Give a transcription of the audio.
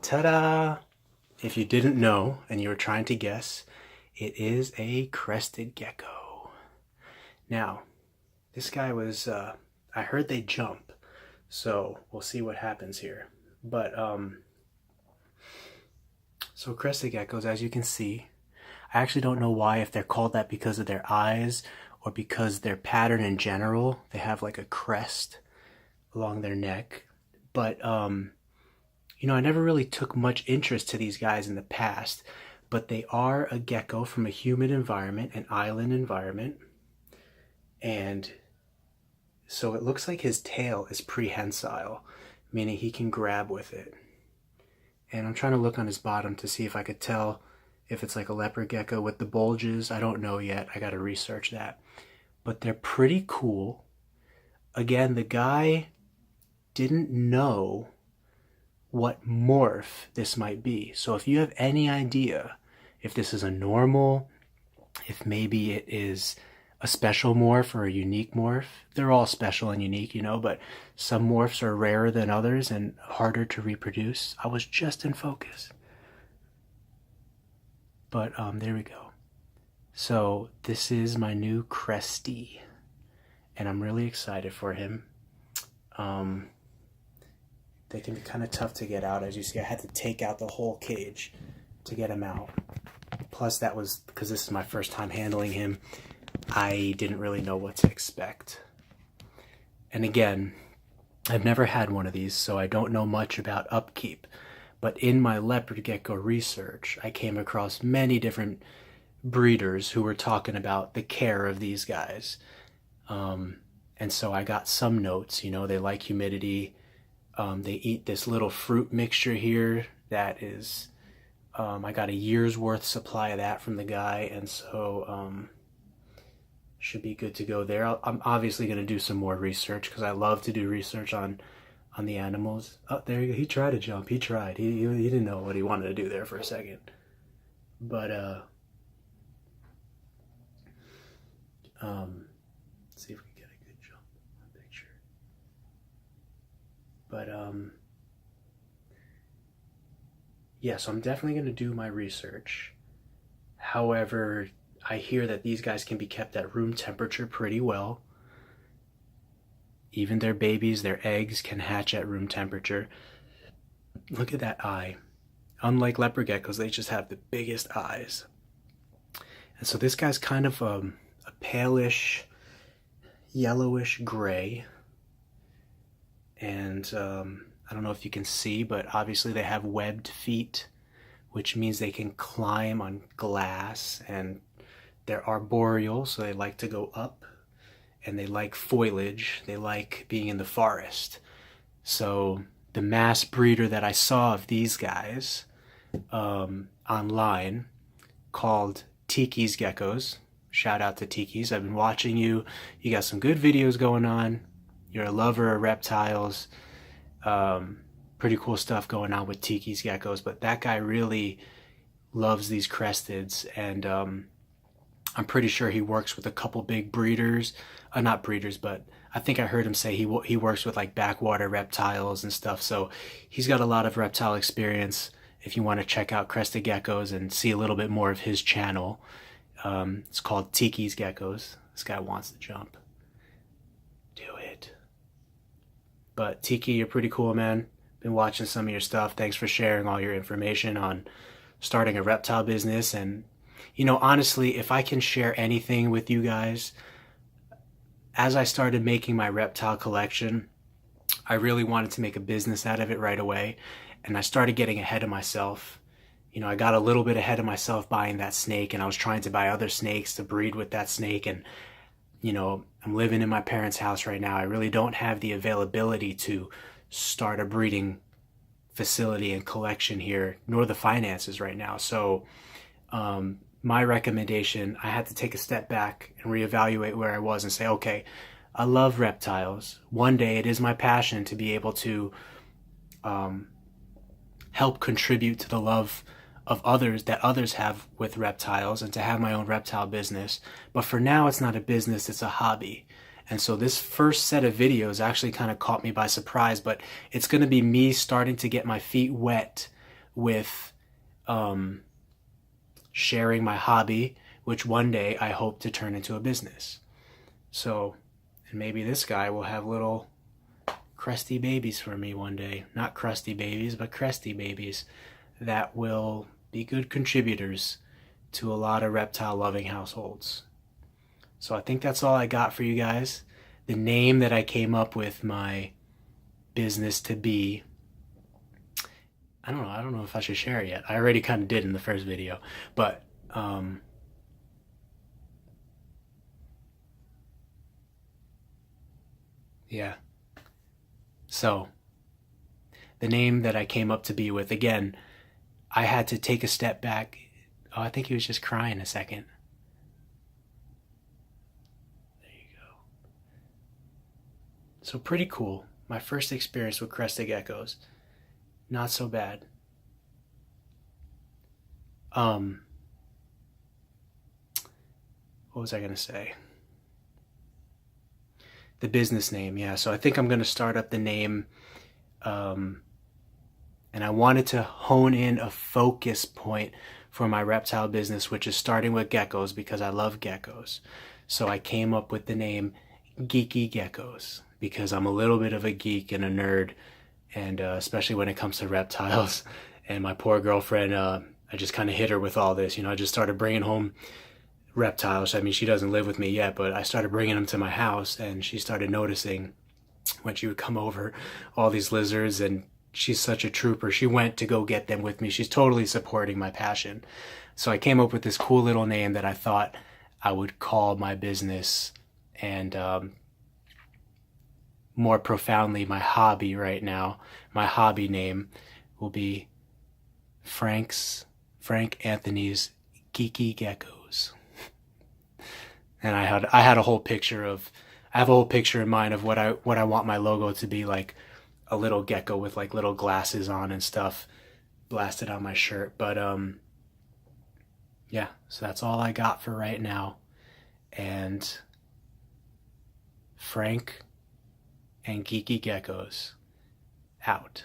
Ta-da! If you didn't know and you were trying to guess, it is a crested gecko. Now, this guy was, I heard they jump, so we'll see what happens here. But, so crested geckos, as you can see, I actually don't know why, if they're called that because of their eyes or because their pattern in general. They have like a crest along their neck. But, you know, I never really took much interest to these guys in the past, but they are a gecko from a humid environment, an island environment. And so it looks like his tail is prehensile, meaning he can grab with it. And I'm trying to look on his bottom to see if I could tell if it's like a leopard gecko with the bulges. I don't know yet. I got to research that. But they're pretty cool. Again, the guy didn't know what morph this might be. So if you have any idea if this is a normal, if maybe it is a special morph or a unique morph, they're all special and unique, you know, but some morphs are rarer than others and harder to reproduce. I was just in focus. But there we go. So this is my new Cresty, and I'm really excited for him. They can be kind of tough to get out. As you see, I had to take out the whole cage to get him out. Plus, that was because this is my first time handling him. I didn't really know what to expect. And again, I've never had one of these, so I don't know much about upkeep. But in my leopard gecko research, I came across many different breeders who were talking about the care of these guys. And so I got some notes. You know, they like humidity. They eat this little fruit mixture here that is, I got a year's worth supply of that from the guy, and so should be good to go there. I'm obviously going to do some more research because I love to do research on the animals. Oh, there you go. He tried to jump. He tried. He didn't know what he wanted to do there for a second. But let's see if we can get a good jump on the picture. But yeah, so I'm definitely going to do my research. However, I hear that these guys can be kept at room temperature pretty well. Even their babies, their eggs can hatch at room temperature. Look at that eye. Unlike leopard geckos, they just have the biggest eyes. And so this guy's kind of a palish, yellowish gray. And I don't know if you can see, but obviously they have webbed feet, which means they can climb on glass, and they're arboreal, so they like to go up, and they like foliage. They like being in the forest. So the mass breeder that I saw of these guys online, called Tiki's Geckos. Shout out to Tiki's. I've been watching you. You got some good videos going on. You're a lover of reptiles. Pretty cool stuff going on with Tiki's Geckos. But that guy really loves these cresteds, and I'm pretty sure he works with a couple big breeders. Not breeders, but I think I heard him say he works with like backwater reptiles and stuff. So he's got a lot of reptile experience. If you want to check out crested geckos and see a little bit more of his channel, it's called Tiki's Geckos. This guy wants to jump. Do it. But Tiki, you're pretty cool, man. Been watching some of your stuff. Thanks for sharing all your information on starting a reptile business. And you know, honestly, if I can share anything with you guys, as I started making my reptile collection, I really wanted to make a business out of it right away. And I started getting ahead of myself. You know, I got a little bit ahead of myself buying that snake, and I was trying to buy other snakes to breed with that snake. And, you know, I'm living in my parents' house right now. I really don't have the availability to start a breeding facility and collection here, nor the finances right now. So, my recommendation, I had to take a step back and reevaluate where I was and say, okay, I love reptiles. One day it is my passion to be able to help contribute to the love of others that others have with reptiles, and to have my own reptile business. But for now, it's not a business, it's a hobby. And so this first set of videos actually kind of caught me by surprise, but it's going to be me starting to get my feet wet with sharing my hobby, which one day I hope to turn into a business. So, and maybe this guy will have little crusty babies for me one day. Not crusty babies, but cresty babies that will be good contributors to a lot of reptile loving households. So I think that's all I got for you guys. The name that I came up with my business to be, I don't know if I should share it yet. I already kind of did in the first video, but yeah. So the name that I came up to be with, again, I had to take a step back. Oh, I think he was just crying a second. There you go. So pretty cool. My first experience with crested geckos. Not so bad. What was I gonna say? The business name, yeah. So I think I'm gonna start up the name, and I wanted to hone in a focus point for my reptile business, which is starting with geckos because I love geckos. So I came up with the name GeekyGeckos because I'm a little bit of a geek and a nerd, and especially when it comes to reptiles. And my poor girlfriend, I just kind of hit her with all this. I just started bringing home reptiles. I mean, she doesn't live with me yet, but I started bringing them to my house, and she started noticing when she would come over all these lizards, and she's such a trooper. She went to go get them with me. She's totally supporting my passion. So I came up with this cool little name that I thought I would call my business, and more profoundly, my hobby right now. My hobby name will be Frank Anthony's Geeky Geckos. And I had a whole picture in mind of what I want my logo to be, like a little gecko with like little glasses on and stuff blasted on my shirt. But yeah, so that's all I got for right now. And Frank and Geeky Geckos out.